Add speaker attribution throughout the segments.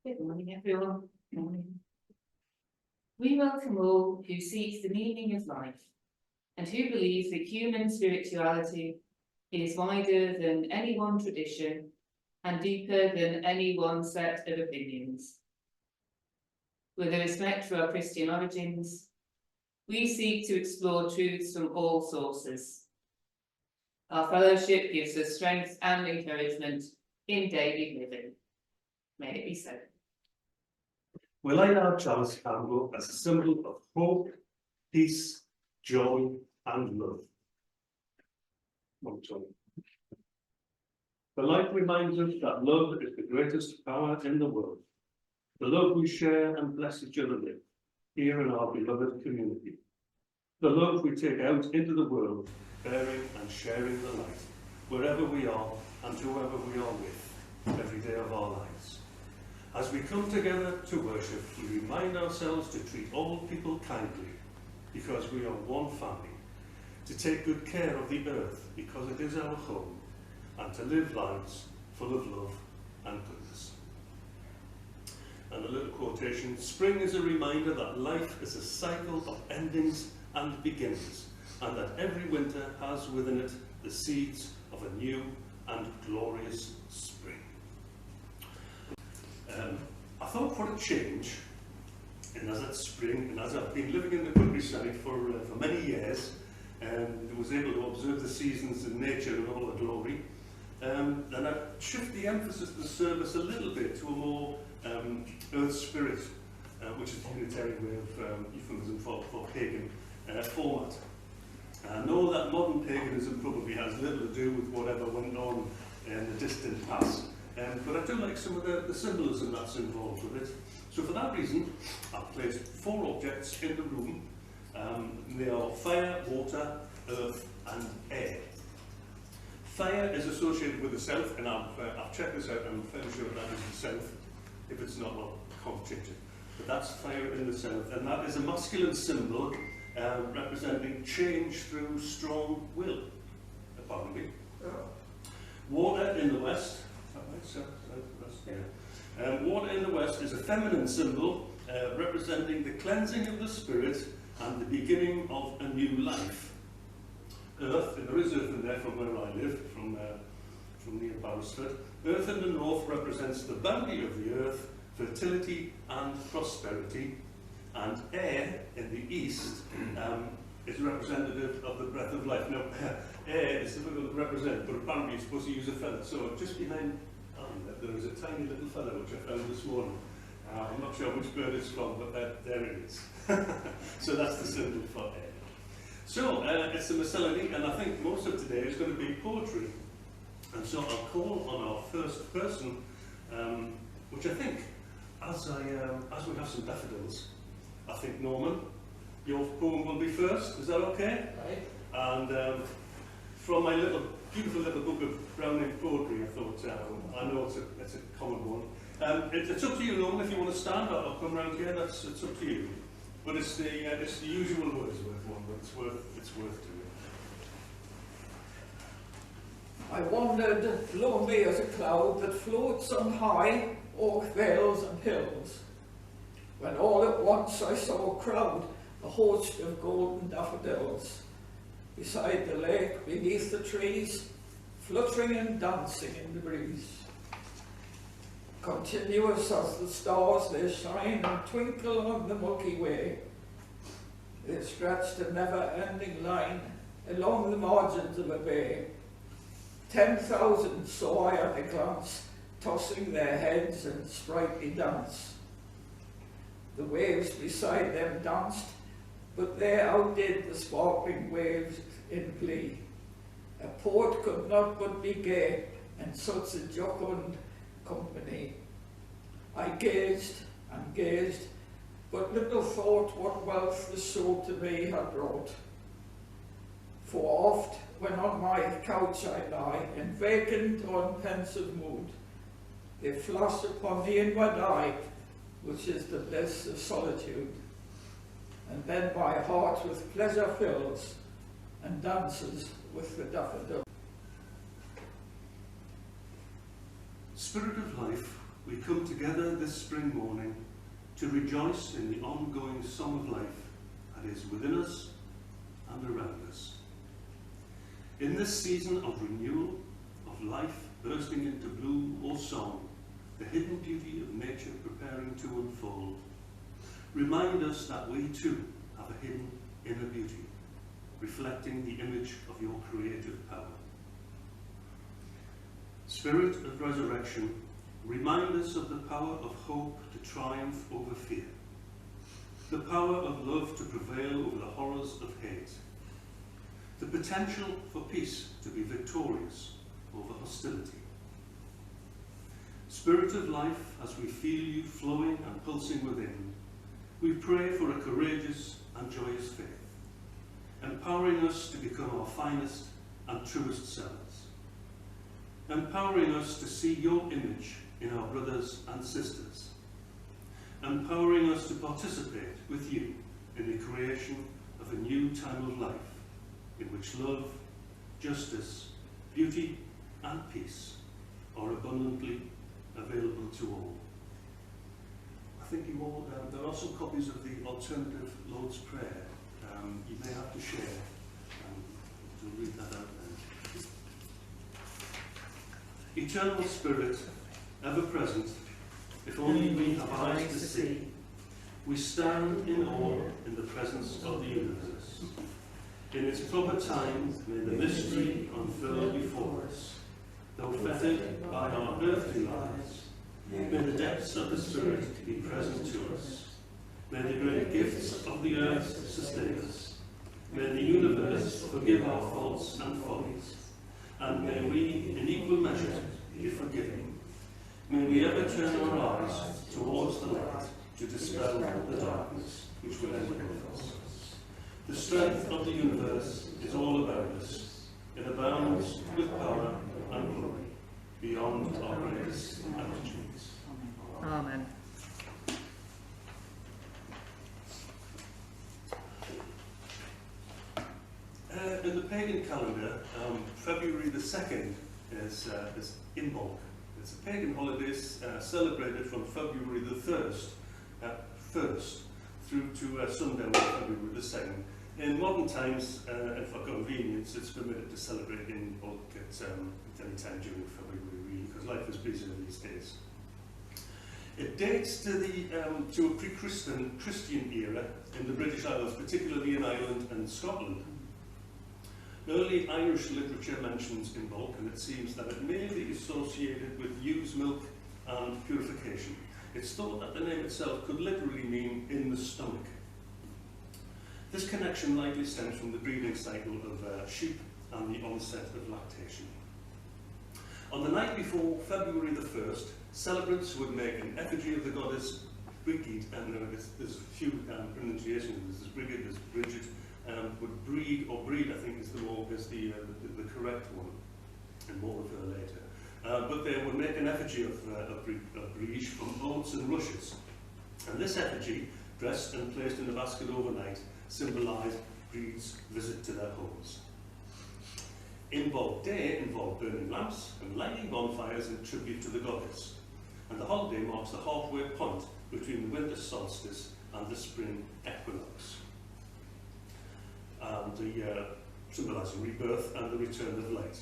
Speaker 1: Good morning, everyone. Good morning. We welcome all who seek the meaning of life and who believe that human spirituality is wider than any one tradition and deeper than any one set of opinions. With a respect for our Christian origins, we seek to explore truths from all sources. Our fellowship gives us strength and encouragement in daily living. May it be so.
Speaker 2: We light our chalice candle as a symbol of hope, peace, joy, and love. The light reminds us that love is the greatest power in the world. The love we share and bless each other with here in our beloved community. The love we take out into the world, bearing and sharing the light, wherever we are and whoever we are with, every day of our lives. As we come together to worship, we remind ourselves to treat all people kindly, because we are one family, to take good care of the earth, because it is our home, and to live lives full of love and goodness. And a little quotation: spring is a reminder that life is a cycle of endings and beginnings, and that every winter has within it the seeds of a new and glorious spring. I thought, for a change, and as it's spring, and as I've been living in the countryside for many years, and was able to observe the seasons in nature in all the glory, then I'd shift the emphasis of the service a little bit to a more earth spirit, which is the Unitarian way of euphemism for pagan format. I know that modern paganism probably has little to do with whatever went on in the distant past. But I do like some of the symbolism that's involved with it. So for that reason, I've placed 4 objects in the room. They are fire, water, earth and air. Fire is associated with the self, and I've checked this out, and I'm fairly sure that is the self. If it's not, well, I can't change it. But that's fire in the self, and that is a masculine symbol representing change through strong will, apparently. Water in the west. Water in the west is a feminine symbol representing the cleansing of the spirit and the beginning of a new life. Earth, and there is earth in there from where I live, from near Barrowsford. Earth in the north represents the bounty of the earth, fertility and prosperity. And air in the east is representative of the breath of life. Now, air is difficult to represent, but apparently you're supposed to use a feather. So just behind there is a tiny little feather which I found this morning. I'm not sure which bird it's from, but there it is. So that's the symbol for air. So it's a miscellany, and I think most of today is going to be poetry. And so I'll call on our first person, which I think, as we have some daffodils, I think, Norman, your poem will be first. Is that okay?
Speaker 3: Right.
Speaker 2: And from my beautiful little book of Browning poetry, I thought, I know it's a common one. It's up to you, Norman, if you want to stand up or come round here. It's up to you. But it's the usual Wordsworth one, but it's worth doing.
Speaker 3: I wandered lonely as a cloud that floats on high o'er vales and hills, when all at once I saw a crowd, a host of golden daffodils, beside the lake, beneath the trees, fluttering and dancing in the breeze. Continuous as the stars they shine and twinkle on the Milky Way. They stretched a never-ending line along the margins of a bay. 10,000 saw I at a glance, tossing their heads in sprightly dance. The waves beside them danced, but they outdid the sparkling waves in glee. A poet could not but be gay in such a jocund company. I gazed and gazed, but little thought what wealth the soul to me had brought. For oft, when on my couch I lie, in vacant or in pensive mood, they flash upon the inward eye, which is the bliss of solitude. And then my heart with pleasure fills, and dances with the daffodil.
Speaker 2: Spirit of life, we come together this spring morning to rejoice in the ongoing song of life that is within us and around us. In this season of renewal, of life bursting into bloom or song, the hidden beauty of nature preparing to unfold, remind us that we too have a hidden inner beauty, reflecting the image of your creative power. Spirit of resurrection, remind us of the power of hope to triumph over fear, the power of love to prevail over the horrors of hate, the potential for peace to be victorious over hostility. Spirit of life, as we feel you flowing and pulsing within, we pray for a courageous and joyous faith, empowering us to become our finest and truest selves, empowering us to see your image in our brothers and sisters, empowering us to participate with you in the creation of a new time of life in which love, justice, beauty and peace are abundantly available to all. I think you all, there are some copies of the alternative Lord's Prayer. You may have to share. We'll read that out then. Eternal Spirit, ever present, if only we have eyes to see, we stand in awe in the presence of the universe. In its proper time, may the mystery unfurl before us. Though fettered by our earthly lives, may the depths of the Spirit be present to us. May the great gifts of the earth sustain us. May the universe forgive our faults and follies. And may we, in equal measure, be forgiving. May we ever turn our eyes towards the light to dispel the darkness which will envelop us. The strength of the universe is all about us. It abounds with power and glory beyond our greatest imaginings.
Speaker 4: Amen.
Speaker 2: In the pagan calendar, February the 2nd is Imbolc. It's a pagan holiday celebrated from February the 1st through to sundown on February the 2nd. In modern times, and for convenience, it's permitted to celebrate Imbolc at any time during February, really, because life is busier these days. It dates to a pre-Christian era in the British Isles, particularly in Ireland and Scotland. Early Irish literature mentions Imbolc, and it seems that it may be associated with ewe's milk and purification. It's thought that the name itself could literally mean in the stomach. This connection likely stems from the breeding cycle of sheep and the onset of lactation. On the night before February the 1st, celebrants would make an effigy of the goddess Brigid, and there's a few pronunciations. There's Brigid, there's Bridget. Would breed, or breed, I think is the correct one, and more of her later. But they would make an effigy of Brige from oats and rushes. And this effigy, dressed and placed in a basket overnight, symbolised Brige's visit to their homes. Imbolc Day involved burning lamps and lighting bonfires in tribute to the goddess. And the holiday marks the halfway point between the winter solstice and the spring equinox. Symbolising rebirth and the return of light.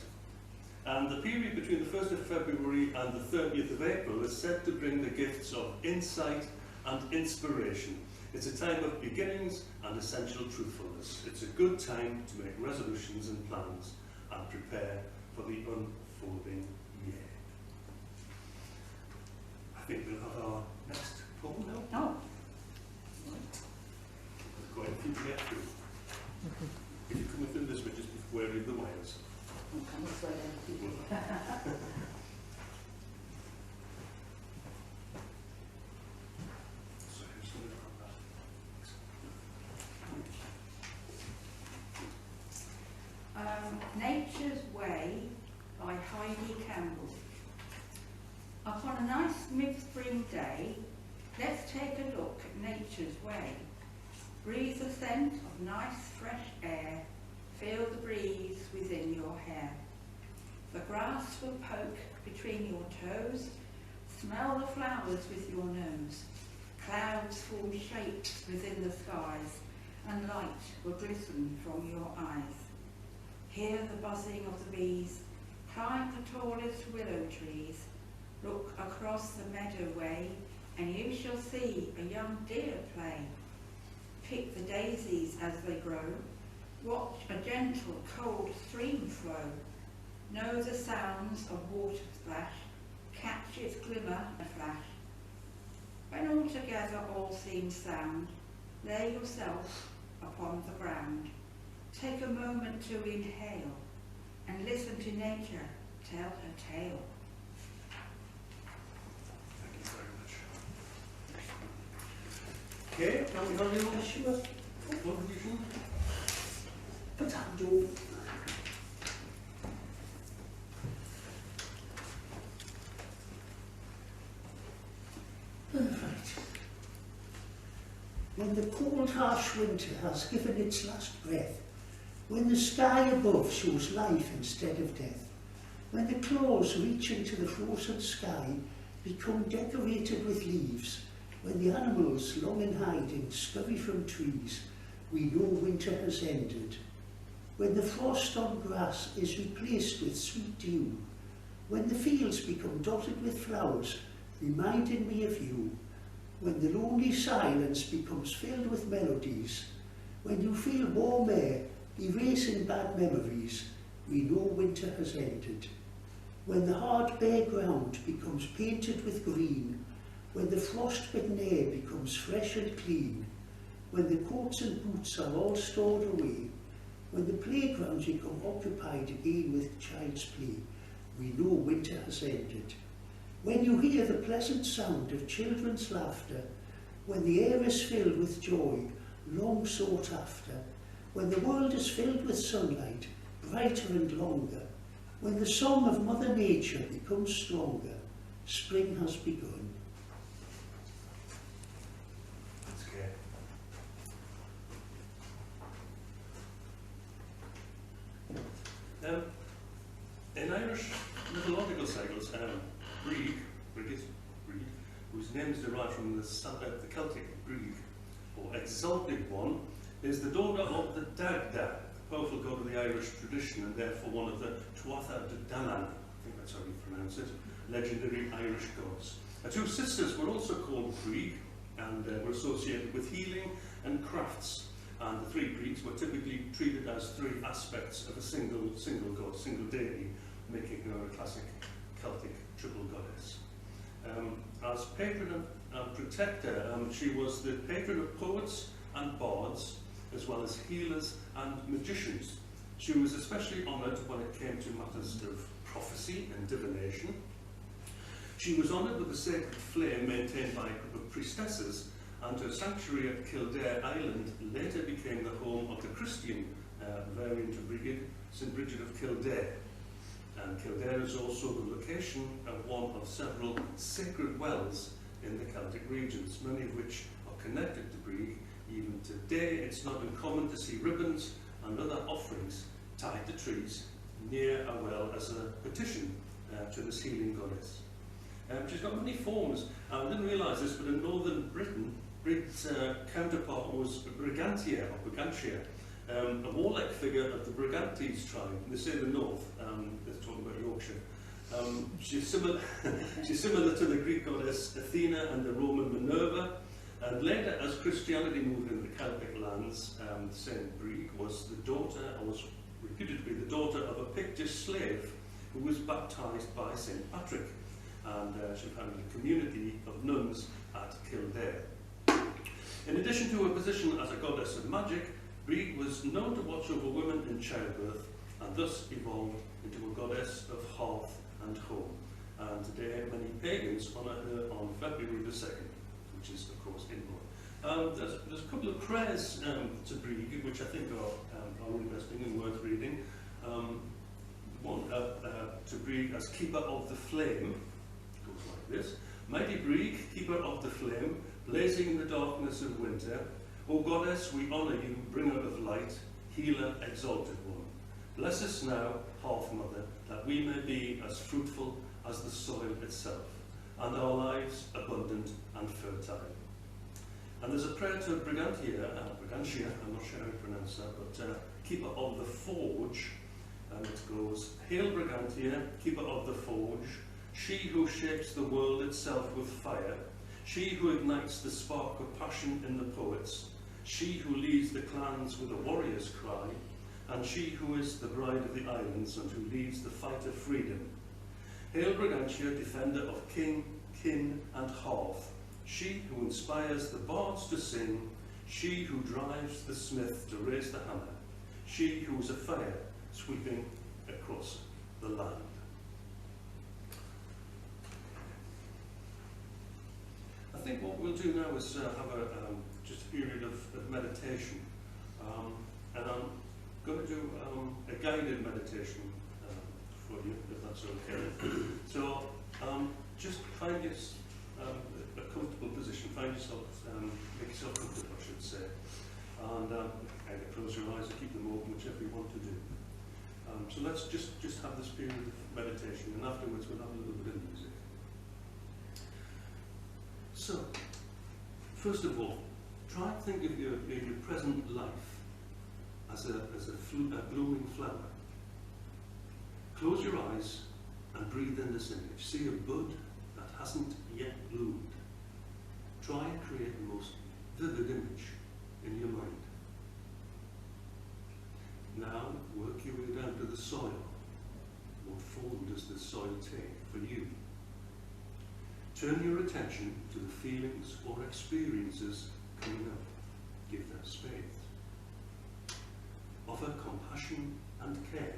Speaker 2: And the period between the 1st of February and the 30th of April is said to bring the gifts of insight and inspiration. It's a time of beginnings and essential truthfulness. It's a good time to make resolutions and plans and prepare for the unfolding year. I think we'll have our next poem now.
Speaker 4: Oh.
Speaker 2: There's quite a few to get through. If you're coming through this way, just be wary of the wires.
Speaker 5: Nature's Way by Heidi Campbell. Upon a nice mid-spring day, let's take a look at nature's way. Breathe the scent of nice fresh air, feel the breeze within your hair. The grass will poke between your toes, Smell the flowers with your nose. Clouds form shapes within the skies, and light will glisten from your eyes. Hear the buzzing of the bees. Climb the tallest willow trees. Look across the meadow way, and you shall see a young deer play. Pick the daisies as they grow. Watch a gentle, cold stream flow. Know the sounds of water splash. Catch its glimmer and flash. When altogether all seems sound, lay yourself upon the ground. Take a moment to inhale, and listen to nature tell her tale.
Speaker 2: Thank you very much. Okay, now we have the issue. What revision?
Speaker 4: Potato. Right. When the cold, harsh winter has given its last breath, when the sky above shows life instead of death, when the claws reaching to the frozen sky become decorated with leaves, when the animals long in hiding scurry from trees, we know winter has ended. When the frost on grass is replaced with sweet dew, when the fields become dotted with flowers, reminding me of you, when the lonely silence becomes filled with melodies, when you feel warm air erasing bad memories, we know winter has ended. When the hard bare ground becomes painted with green, when the frost-bitten air becomes fresh and clean, when the coats and boots are all stored away, when the playgrounds become occupied again with child's play, we know winter has ended. When you hear the pleasant sound of children's laughter, when the air is filled with joy, long sought after, when the world is filled with sunlight, brighter and longer, when the song of Mother Nature becomes stronger, spring has begun.
Speaker 2: That's okay. In Irish mythological cycles, Brigid, whose name is derived from the Celtic Brig, or Exalted One, is the daughter of the Dagda, the powerful god of the Irish tradition, and therefore one of the Tuatha De Danann, I think that's how you pronounce it, legendary Irish gods. Her two sisters were also called Brig, and were associated with healing and crafts. And the three Brigs were typically treated as three aspects of a single god, single deity, making her a classic Celtic triple goddess. As patron and protector, she was the patron of poets and bards, as well as healers and magicians. She was especially honoured when it came to matters of prophecy and divination. She was honoured with a sacred flame maintained by a group of priestesses, and her sanctuary at Kildare Island later became the home of the Christian variant of Brigid, St Bridget of Kildare. And Kildare is also the location of one of several sacred wells in the Celtic regions, many of which are connected to Brig. Even today, it's not uncommon to see ribbons and other offerings tied to trees near a well as a petition to this healing goddess. She's got many forms. I didn't realise this, but in northern Britain, Brig's counterpart was Brigantia, or Brigantia, a warlike figure of the Brigantes tribe. They say the north, they're talking about Yorkshire. She's similar to the Greek goddess Athena and the Roman Minerva. And later, as Christianity moved into the Celtic lands, Saint Brig was the daughter, or was reputed to be the daughter of a Pictish slave who was baptised by Saint Patrick. And she founded a community of nuns at Kildare. In addition to her position as a goddess of magic, Brig was known to watch over women in childbirth, and thus evolved into a goddess of hearth and home. And today, many pagans honour her on February the 2nd, which is, of course, inborn. There's a couple of prayers to Brig, which I think are interesting and worth reading. One to Brig as keeper of the flame goes like this: Mighty Brig, keeper of the flame, blazing in the darkness of winter, O goddess, we honour you, bringer of light, healer, exalted one. Bless us now, half-mother, that we may be as fruitful as the soil itself. and our lives abundant and fertile. And there's a prayer to Brigantia, I'm not sure how to pronounce that, but keeper of the forge, and it goes, Hail Brigantia, keeper of the forge, she who shapes the world itself with fire, she who ignites the spark of passion in the poets, she who leads the clans with a warrior's cry, and she who is the bride of the islands and who leads the fight of freedom. Hail Brigantia, defender of king, kin and hearth, she who inspires the bards to sing, she who drives the smith to raise the hammer, she who is a fire sweeping across the land. I think what we'll do now is have just a period of meditation, and I'm going to do a guided meditation for you, if that's okay. So just find a comfortable position, find yourself, make yourself comfortable, I should say, and close your eyes and keep them open, whichever you want to do. So let's just have this period of meditation, and afterwards we'll have a little bit of music. So, first of all, try and think of your present life as a blooming flower. Close your eyes and breathe in this image. See a bud that hasn't yet bloomed. Try and create the most vivid image in your mind. Now work your way down to the soil. What form does the soil take for you? Turn your attention to the feelings or experiences coming up. Give them space. Offer compassion and care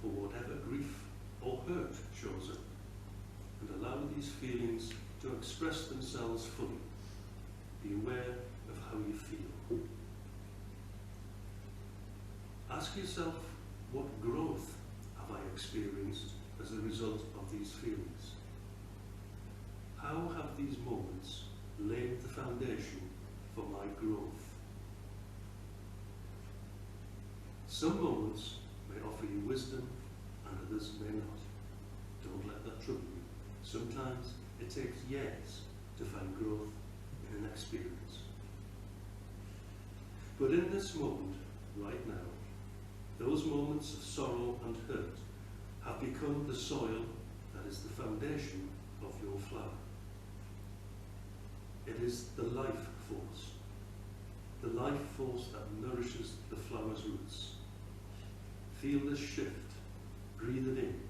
Speaker 2: for whatever grief or hurt shows up, and allow these feelings to express themselves fully. Be aware of how you feel. Ask yourself, what growth have I experienced as a result of these feelings? How have these moments laid the foundation for my growth? Some moments may offer you wisdom and others may not. Don't let that trouble you. Sometimes it takes years to find growth in an experience. But in this moment, right now, those moments of sorrow and hurt have become the soil that is the foundation of your flower. It is the life force that nourishes the flower's roots. Feel this shift, breathe it in,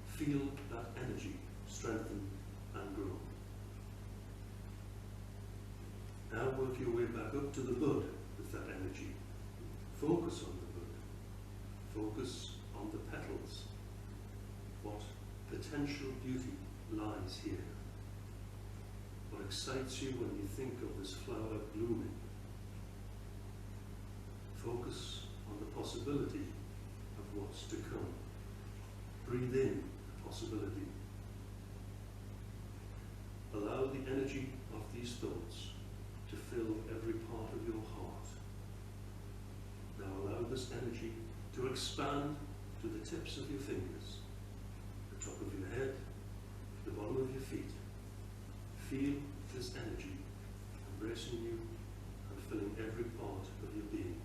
Speaker 2: feel that energy strengthen and grow. Now work your way back up to the bud with that energy. Focus on the bud, focus on the petals. What potential beauty lies here? What excites you when you think of this flower blooming? Focus on the possibility of what's to come. Breathe in the possibility. Allow the energy of these thoughts to fill every part of your heart. Now allow this energy to expand to the tips of your fingers, the top of your head, the bottom of your feet. Feel this energy embracing you and filling every part of your being.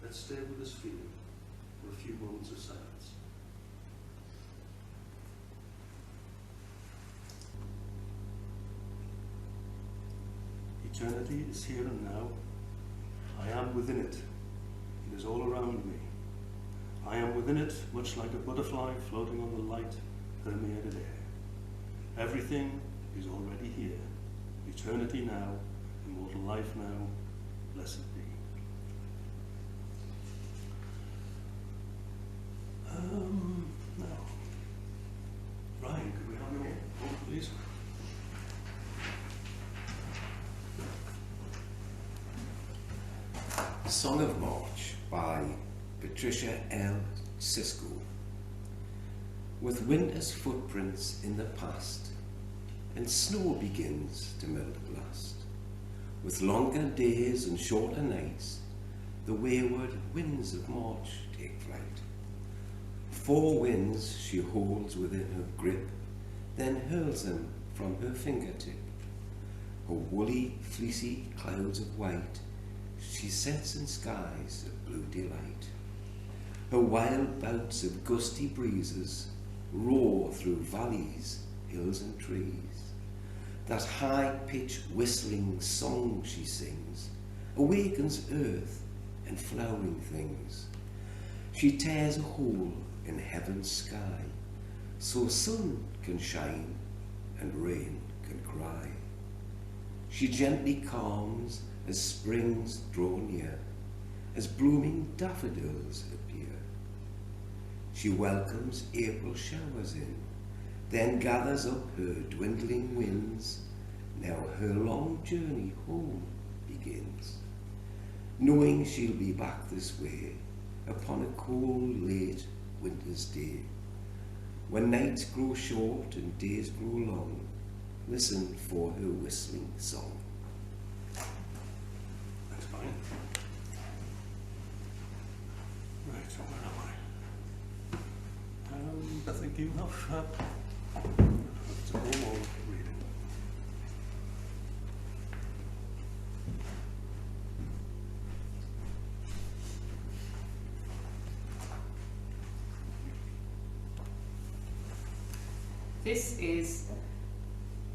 Speaker 2: Let's stay with this feeling for a few moments of silence. Eternity is here and now. I am within it. It is all around me. I am within it, much like a butterfly floating on the light, permeated air. Everything is already here. Eternity now, immortal life now, blessed be. Now, Ryan, could we have your vote, please?
Speaker 6: Song of March by Patricia L. Sisko. With winter's footprints in the past, and snow begins to melt at last, with longer days and shorter nights, the wayward winds of March take flight. 4 winds she holds within her grip, then hurls them from her fingertip. Her woolly, fleecy clouds of white she sets in skies of blue delight. Her wild bouts of gusty breezes roar through valleys, hills and trees. That high-pitched whistling song she sings awakens earth and flowering things. She tears a hole in heaven's sky, so sun can shine and rain can cry. She gently calms as springs draw near, as blooming daffodils appear. She welcomes April showers in, then gathers up her dwindling winds. Now her long journey home begins, knowing she'll be back this way upon a cold, late winter's day. When nights grow short and days grow long, listen for her whistling song.
Speaker 2: That's fine. Right, so where am I? I think you have it's a normal reading.
Speaker 1: This is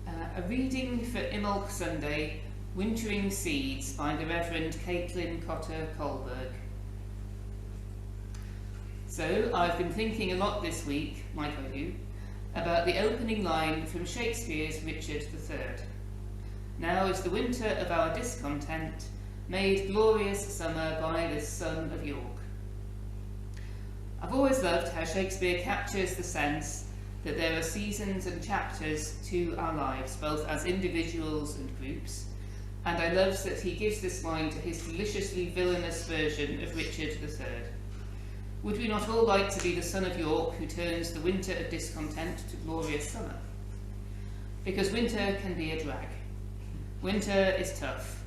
Speaker 1: a reading for Imbolc Sunday, Wintering Seeds by the Reverend Caitlin Cotter Colberg. So, I've been thinking a lot this week, like I do, about the opening line from Shakespeare's Richard III. Now is the winter of our discontent, made glorious summer by this son of York. I've always loved how Shakespeare captures the sense that there are seasons and chapters to our lives, both as individuals and groups, and I love that he gives this line to his deliciously villainous version of Richard III. Would we not all like to be the son of York who turns the winter of discontent to glorious summer? Because winter can be a drag. Winter is tough.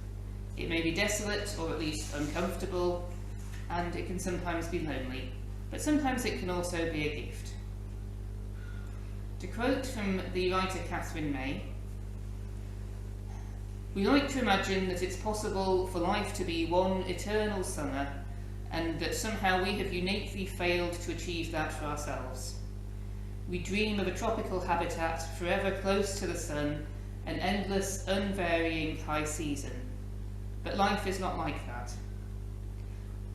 Speaker 1: It may be desolate or at least uncomfortable, and it can sometimes be lonely, but sometimes it can also be a gift. To quote from the writer Catherine May, we like to imagine that it's possible for life to be one eternal summer, and that somehow we have uniquely failed to achieve that for ourselves. We dream of a tropical habitat forever close to the sun, an endless, unvarying high season. But life is not like that.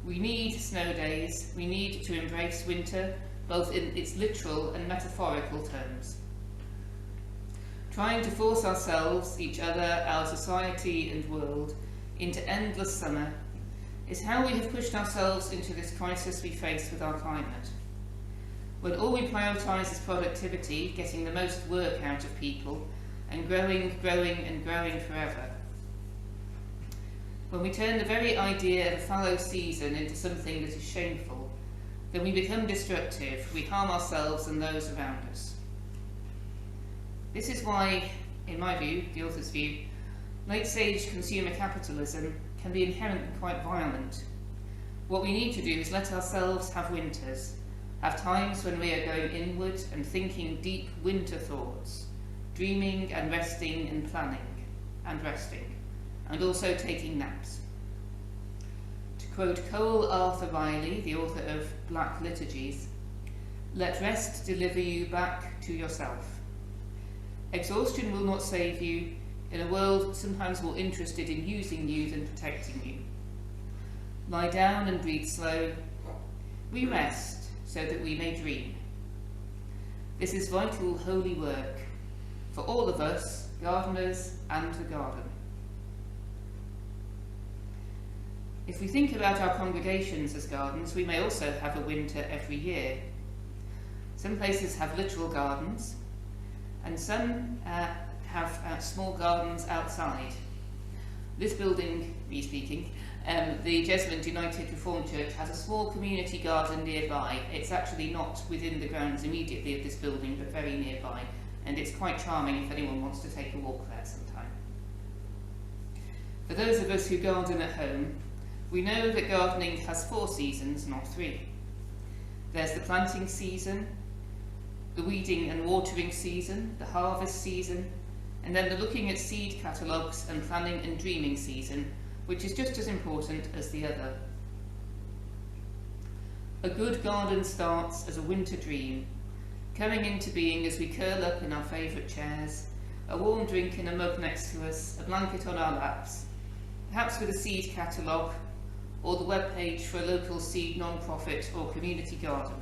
Speaker 1: We need snow days, we need to embrace winter, both in its literal and metaphorical terms. Trying to force ourselves, each other, our society and world into endless summer is how we have pushed ourselves into this crisis we face with our climate. When all we prioritise is productivity, getting the most work out of people, and growing and growing forever. When we turn the very idea of a fallow season into something that is shameful, then we become destructive, we harm ourselves and those around us. This is why, in my view, the author's view, late-stage consumer capitalism can be inherently quite violent. What we need to do is let ourselves have winters, have times when we are going inward and thinking deep winter thoughts, dreaming and resting and planning and resting, and also taking naps. To quote Cole Arthur Riley, the author of Black Liturgies, "Let rest deliver you back to yourself. Exhaustion will not save you in a world sometimes more interested in using you than protecting you. Lie down and breathe slow. We rest so that we may dream. This is vital, holy work for all of us, gardeners and the garden." If we think about our congregations as gardens, we may also have a winter every year. Some places have literal gardens, and some have small gardens outside. This building, me speaking, the Jesuit United Reformed Church has a small community garden nearby. It's actually not within the grounds immediately of this building, but very nearby, and it's quite charming if anyone wants to take a walk there sometime. For those of us who garden at home, we know that gardening has 4 seasons, not 3. There's the planting season, the weeding and watering season, the harvest season, and then the looking at seed catalogues and planning and dreaming season, which is just as important as the other. A good garden starts as a winter dream, coming into being as we curl up in our favourite chairs, a warm drink in a mug next to us, a blanket on our laps, perhaps with a seed catalogue or the web page for a local seed non-profit or community garden.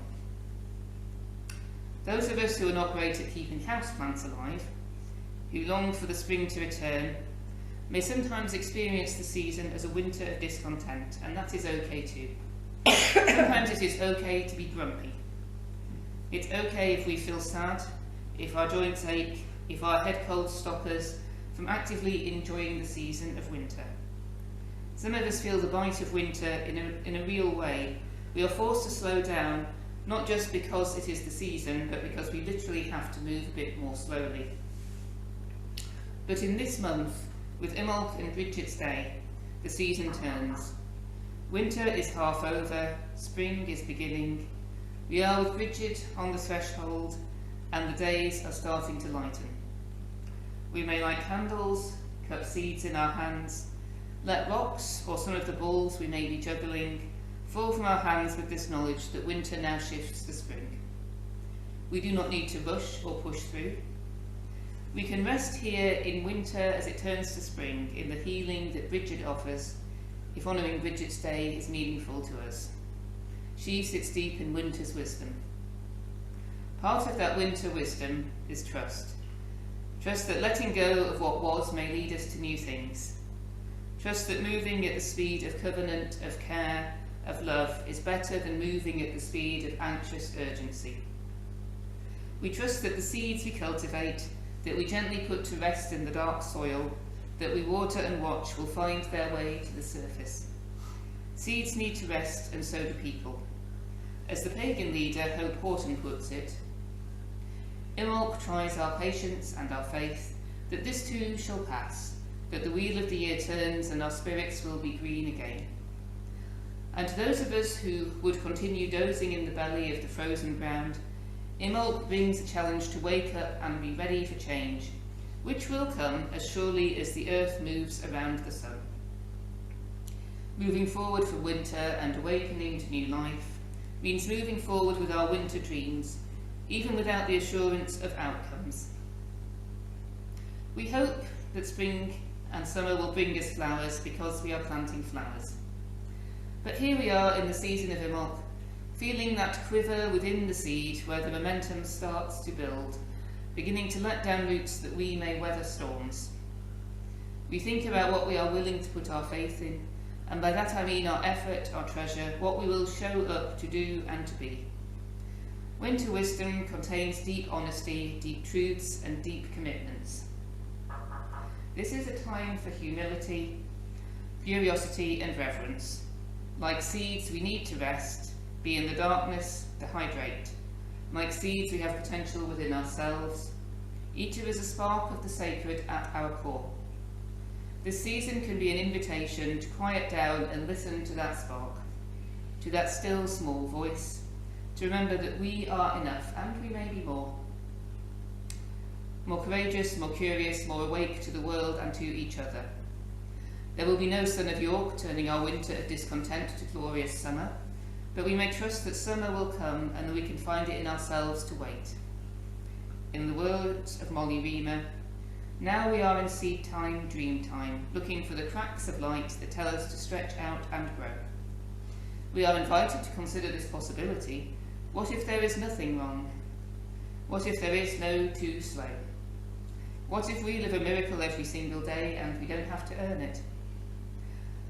Speaker 1: Those of us who are not great at keeping houseplants alive, who long for the spring to return, may sometimes experience the season as a winter of discontent, and that is okay too. Sometimes it is okay to be grumpy. It's okay if we feel sad, if our joints ache, if our head colds stop us from actively enjoying the season of winter. Some of us feel the bite of winter in a real way. We are forced to slow down, not just because it is the season, but because we literally have to move a bit more slowly. But in this month, with Imbolc and Bridget's Day, the season turns. Winter is half over, spring is beginning. We are with Bridget on the threshold, and the days are starting to lighten. We may light candles, cut seeds in our hands, let rocks or some of the balls we may be juggling fall from our hands with this knowledge that winter now shifts to spring. We do not need to rush or push through. We can rest here in winter as it turns to spring, in the healing that Bridget offers, if honouring Bridget's Day is meaningful to us. She sits deep in winter's wisdom. Part of that winter wisdom is trust. Trust that letting go of what was may lead us to new things. Trust that moving at the speed of covenant, of care, of love is better than moving at the speed of anxious urgency. We trust that the seeds we cultivate, that we gently put to rest in the dark soil, that we water and watch, will find their way to the surface. Seeds need to rest, and so do people. As the pagan leader Hope Horton puts it, Imbolc tries our patience and our faith, that this too shall pass, that the wheel of the year turns and our spirits will be green again. And to those of us who would continue dozing in the belly of the frozen ground, Imbolc brings a challenge to wake up and be ready for change, which will come as surely as the earth moves around the sun. Moving forward from winter and awakening to new life means moving forward with our winter dreams, even without the assurance of outcomes. We hope that spring and summer will bring us flowers because we are planting flowers. But here we are in the season of Imbolc, feeling that quiver within the seed where the momentum starts to build, beginning to let down roots that we may weather storms. We think about what we are willing to put our faith in, and by that I mean our effort, our treasure, what we will show up to do and to be. Winter wisdom contains deep honesty, deep truths, and deep commitments. This is a time for humility, curiosity, and reverence. Like seeds, we need to rest, be in the darkness, to hydrate. Like seeds, we have potential within ourselves. Each of us a spark of the sacred at our core. This season can be an invitation to quiet down and listen to that spark, to that still small voice, to remember that we are enough, and we may be more. More courageous, more curious, more awake to the world and to each other. There will be no Son of York turning our winter of discontent to glorious summer, but we may trust that summer will come and that we can find it in ourselves to wait. In the words of Molly Reamer, now we are in seed time, dream time, looking for the cracks of light that tell us to stretch out and grow. We are invited to consider this possibility. What if there is nothing wrong? What if there is no too slow? What if we live a miracle every single day and we don't have to earn it?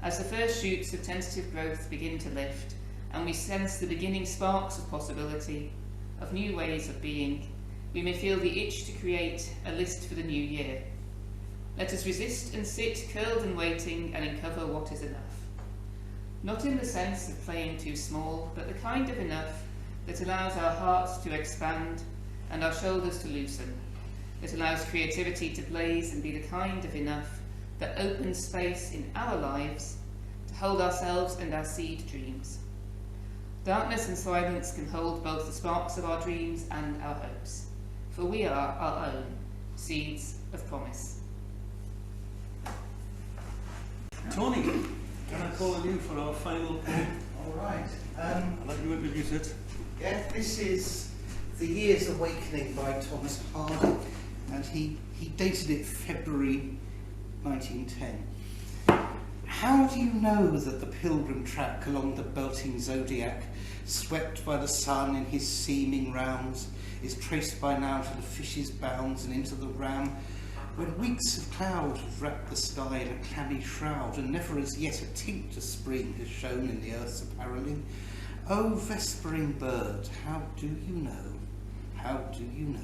Speaker 1: As the first shoots of tentative growth begin to lift, and we sense the beginning sparks of possibility, of new ways of being, we may feel the itch to create a list for the new year. Let us resist and sit curled and waiting and uncover what is enough. Not in the sense of playing too small, but the kind of enough that allows our hearts to expand and our shoulders to loosen, that allows creativity to blaze and be the kind of enough that opens space in our lives to hold ourselves and our seed dreams. Darkness and silence can hold both the sparks of our dreams and our hopes, for we are our own seeds of promise.
Speaker 2: Tony, can I call on you for our final poem?
Speaker 7: All right.
Speaker 2: I'll let you introduce it.
Speaker 7: Yeah, this is The Year's Awakening by Thomas Hardy, and he dated it February 1910. How do you know that the pilgrim track along the belting zodiac, swept by the sun in his seeming rounds, is traced by now to the fish's bounds and into the ram, when weeks of cloud have wrapped the sky in a clammy shroud, and never as yet a tinct of spring has shown in the earth's appareling? O vespering bird, how do you know? How do you know?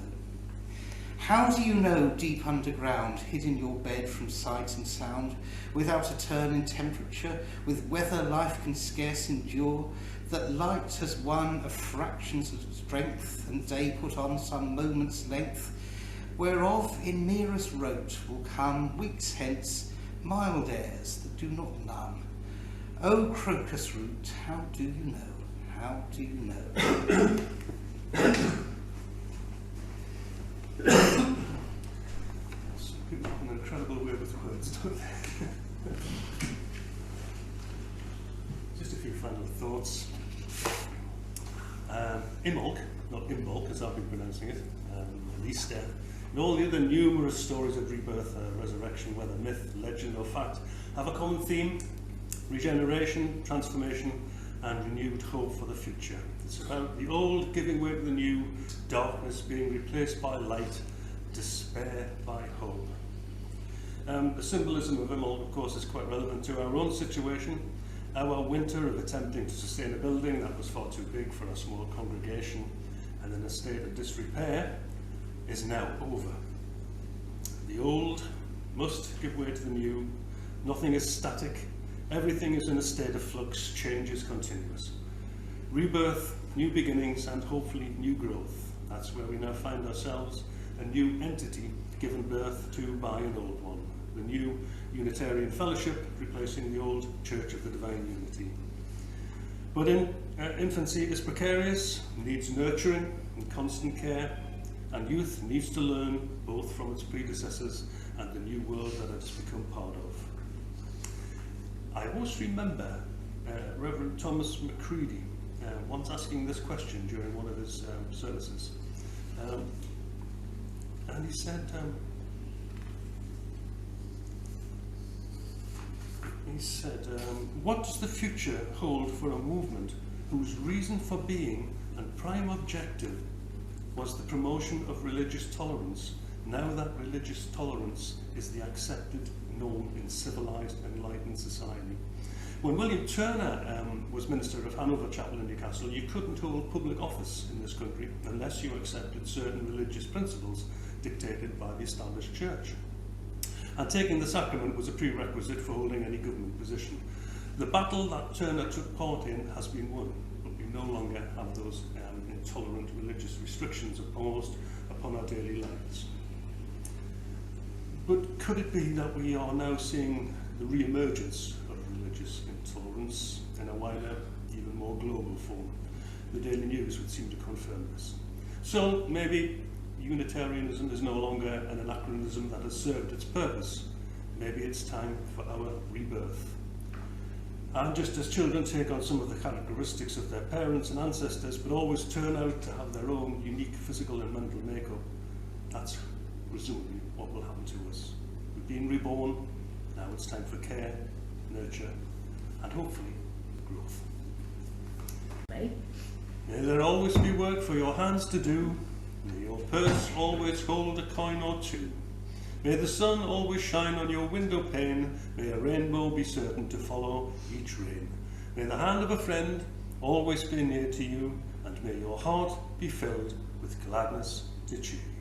Speaker 7: How do you know, deep underground, hid in your bed from sight and sound, without a turn in temperature, with weather life can scarce endure, that light has won a fractions of strength, and day put on some moment's length, whereof in merest rote will come, weeks hence, mild airs that do not numb. O crocus root, how do you know? How do you know?
Speaker 2: People have an incredible way with words, don't they? Just a few final thoughts. Imbolc, not Imbolc as I've been pronouncing it, and Easter, and all the other numerous stories of rebirth, resurrection, whether myth, legend or fact, have a common theme: regeneration, transformation and renewed hope for the future. It's about the old giving way to the new, darkness being replaced by light, despair by hope. The symbolism of Imbolc, of course, is quite relevant to our own situation. Our winter of attempting to sustain a building that was far too big for a small congregation and in a state of disrepair is now over. The old must give way to the new. Nothing is static. Everything is in a state of flux. Change is continuous. Rebirth, new beginnings, and hopefully new growth. That's where we now find ourselves, a new entity given birth to by an old one. The new Unitarian Fellowship replacing the old Church of the Divine Unity. But infancy is precarious, needs nurturing and constant care, and youth needs to learn both from its predecessors and the new world that it has become part of. I always remember Reverend Thomas Macready once asking this question during one of his services. And he said, what does the future hold for a movement whose reason for being and prime objective was the promotion of religious tolerance, now that religious tolerance is the accepted norm in civilized, enlightened society? When William Turner was Minister of Hanover Chapel in Newcastle, you couldn't hold public office in this country unless you accepted certain religious principles dictated by the established church. And taking the sacrament was a prerequisite for holding any government position. The battle that Turner took part in has been won, but we no longer have those intolerant religious restrictions imposed upon our daily lives. But could it be that we are now seeing the re-emergence of religious intolerance in a wider, even more global form? The Daily News would seem to confirm this. So maybe Unitarianism is no longer an anachronism that has served its purpose. Maybe it's time for our rebirth. And just as children take on some of the characteristics of their parents and ancestors, but always turn out to have their own unique physical and mental makeup, that's presumably what will happen to us. We've been reborn, now it's time for care, nurture, and hopefully growth. May there always be work for your hands to do. May your purse always hold a coin or two. May the sun always shine on your window pane. May a rainbow be certain to follow each rain. May the hand of a friend always be near to you, and may your heart be filled with gladness to cheer you.